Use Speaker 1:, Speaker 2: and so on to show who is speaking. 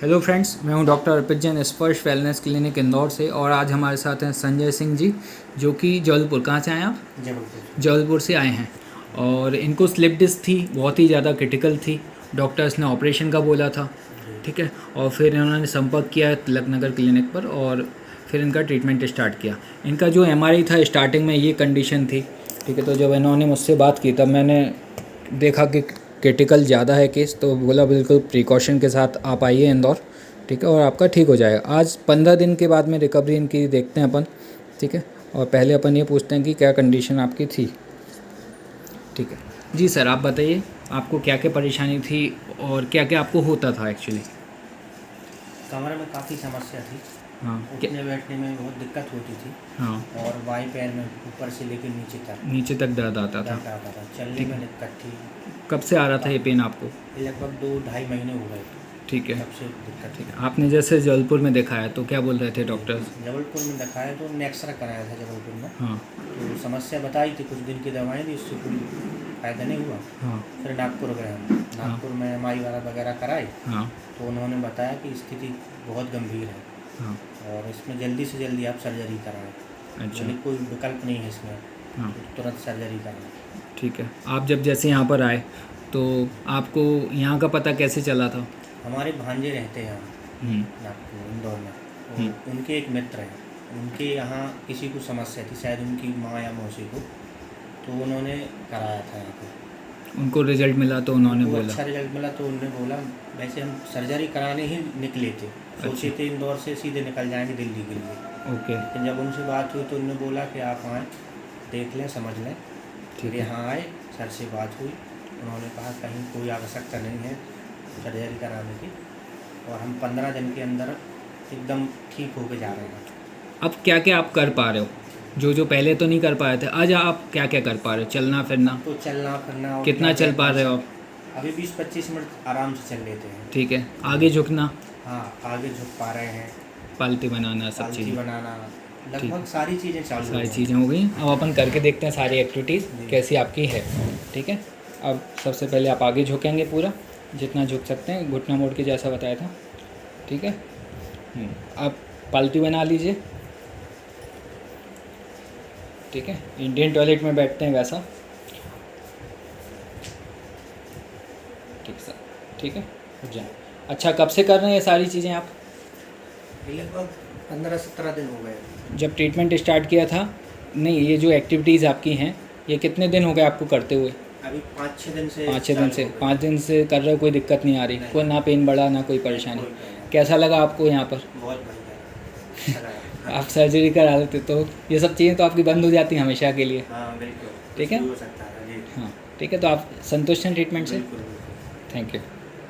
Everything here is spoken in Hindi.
Speaker 1: हेलो फ्रेंड्स, मैं हूं डॉक्टर अर्पित जैन, स्पर्श वेलनेस क्लिनिक इंदौर से। और आज हमारे साथ हैं संजय सिंह जी, जो कि जबलपुर। कहाँ से आए आप? जबलपुर से आए हैं। और इनको स्लिप डिस्क थी, बहुत ही ज़्यादा क्रिटिकल थी। डॉक्टर्स ने ऑपरेशन का बोला था, ठीक है। और फिर इन्होंने संपर्क किया तिलक नगर क्लिनिक पर और फिर इनका ट्रीटमेंट स्टार्ट किया। इनका जो MRI था, स्टार्टिंग में ये कंडीशन थी, ठीक है। तो जब इन्होंने मुझसे बात की तब मैंने देखा कि क्रिटिकल ज़्यादा है केस, तो बोला बिल्कुल प्रिकॉशन के साथ आप आइए इंदौर, ठीक है, और आपका ठीक हो जाएगा। आज 15 दिन के बाद में रिकवरी इनकी देखते हैं अपन, ठीक है। और पहले अपन ये पूछते हैं कि क्या कंडीशन आपकी थी, ठीक है। जी सर, आप बताइए आपको क्या क्या परेशानी थी और क्या क्या आपको होता था एक्चुअली?
Speaker 2: कमर में काफ़ी समस्या थी।
Speaker 1: हाँ,
Speaker 2: उठने बैठने में बहुत दिक्कत होती थी।
Speaker 1: हाँ,
Speaker 2: और बाएं पैर में ऊपर से लेकर नीचे तक
Speaker 1: दर्द आता था।
Speaker 2: चलने में दिक्कत थी।
Speaker 1: कब से आ रहा था ये पेन आपको?
Speaker 2: ये लगभग 2-2.5 महीने हो गए।
Speaker 1: ठीक है,
Speaker 2: तब से दिक्कत थी।
Speaker 1: आपने जैसे जबलपुर में दिखाया तो क्या बोल रहे थे डॉक्टर्स?
Speaker 2: जबलपुर में दिखाया तो उन्होंने एक्सरे कराया था जबलपुर में।
Speaker 1: हाँ,
Speaker 2: तो समस्या बताई थी, कुछ दिन की दवाएं दी, उससे कोई फ़ायदा नहीं हुआ।
Speaker 1: हाँ,
Speaker 2: फिर नागपुर गए हम। नागपुर में MRI वगैरह कराई।
Speaker 1: हाँ,
Speaker 2: तो उन्होंने बताया कि स्थिति बहुत गंभीर है
Speaker 1: हाँ,
Speaker 2: और इसमें जल्दी से जल्दी आप सर्जरी कराएं।
Speaker 1: अच्छा,
Speaker 2: यानी कोई विकल्प नहीं है इसमें,
Speaker 1: हाँ,
Speaker 2: तुरंत सर्जरी कराएं।
Speaker 1: ठीक है। आप जैसे यहाँ पर आए तो आपको यहाँ का पता कैसे चला था?
Speaker 2: हमारे भांजे रहते हैं यहाँ
Speaker 1: हम्म,
Speaker 2: नागपुर इंदौर में।
Speaker 1: हम्म,
Speaker 2: उनके एक मित्र हैं, उनके यहाँ किसी को समस्या थी, शायद उनकी माँ या मौसी को, तो उन्होंने कराया था यहाँ पे।
Speaker 1: उनको रिजल्ट मिला तो उन्होंने
Speaker 2: वो
Speaker 1: बोला?
Speaker 2: अच्छा रिजल्ट मिला तो उन्होंने बोला। वैसे हम सर्जरी कराने ही निकले थे, सोचे थे इंदौर से सीधे निकल जाएंगे दिल्ली के लिए।
Speaker 1: ओके,
Speaker 2: लेकिन जब उनसे बात हुई तो उन्होंने बोला कि आप आएँ, देख लें, समझ लें। फिर यहाँ आए, सर से बात हुई, उन्होंने कहा कहीं कोई आवश्यकता नहीं है सर्जरी कराने की, और हम 15 दिन के अंदर एकदम ठीक होके जा रहे हैं।
Speaker 1: अब क्या क्या आप कर पा रहे हो जो पहले तो नहीं कर पाए थे? आज आप क्या क्या कर पा रहे हो? चलना फिरना?
Speaker 2: तो चलना फिरना और
Speaker 1: कितना चल पा रहे हो आप?
Speaker 2: अभी 20-25 मिनट आराम से चल लेते हैं।
Speaker 1: ठीक है। आगे झुकना?
Speaker 2: हाँ, आगे झुक पा रहे हैं।
Speaker 1: पालती बनाना, सब
Speaker 2: पालथी
Speaker 1: चीज़ें?
Speaker 2: बनाना, लगभग सारी चीज़ें चालू हो
Speaker 1: सारी
Speaker 2: गई।
Speaker 1: चीज़ें हो गई। अब अपन करके देखते हैं सारी एक्टिविटीज़ कैसी आपकी है, ठीक है। अब सबसे पहले आप आगे झुकेंगे पूरा, जितना झुक सकते हैं, घुटना मोड़ के जैसा बताया था, ठीक है। आप पालती बना लीजिए, ठीक है। इंडियन टॉयलेट में बैठते हैं वैसा, ठीक सर, ठीक है। उठ जाए। अच्छा, कब से कर रहे हैं ये सारी चीज़ें आप?
Speaker 2: लगभग 15-17 दिन हो गए।
Speaker 1: जब ट्रीटमेंट स्टार्ट किया था? नहीं, ये जो एक्टिविटीज़ आपकी हैं ये कितने दिन हो गए आपको करते हुए?
Speaker 2: अभी 5-6 दिन से।
Speaker 1: 5-6 दिन से? 5 दिन से कर रहे हो, कोई दिक्कत नहीं आ रही? कोई ना पेन बढ़ा ना कोई परेशानी? कैसा लगा आपको यहाँ पर?
Speaker 2: बहुत बढ़िया, अच्छा लगा।
Speaker 1: आप सर्जरी करा लेते तो ये सब चीज़ें तो आपकी बंद हो जाती हैं हमेशा के लिए,
Speaker 2: हाँ बिल्कुल,
Speaker 1: ठीक है।
Speaker 2: हो सकता है जी।
Speaker 1: हाँ, ठीक है। तो आप संतुष्ट हैं ट्रीटमेंट से?
Speaker 2: बिल्कुल बिल्कुल।
Speaker 1: Thank you.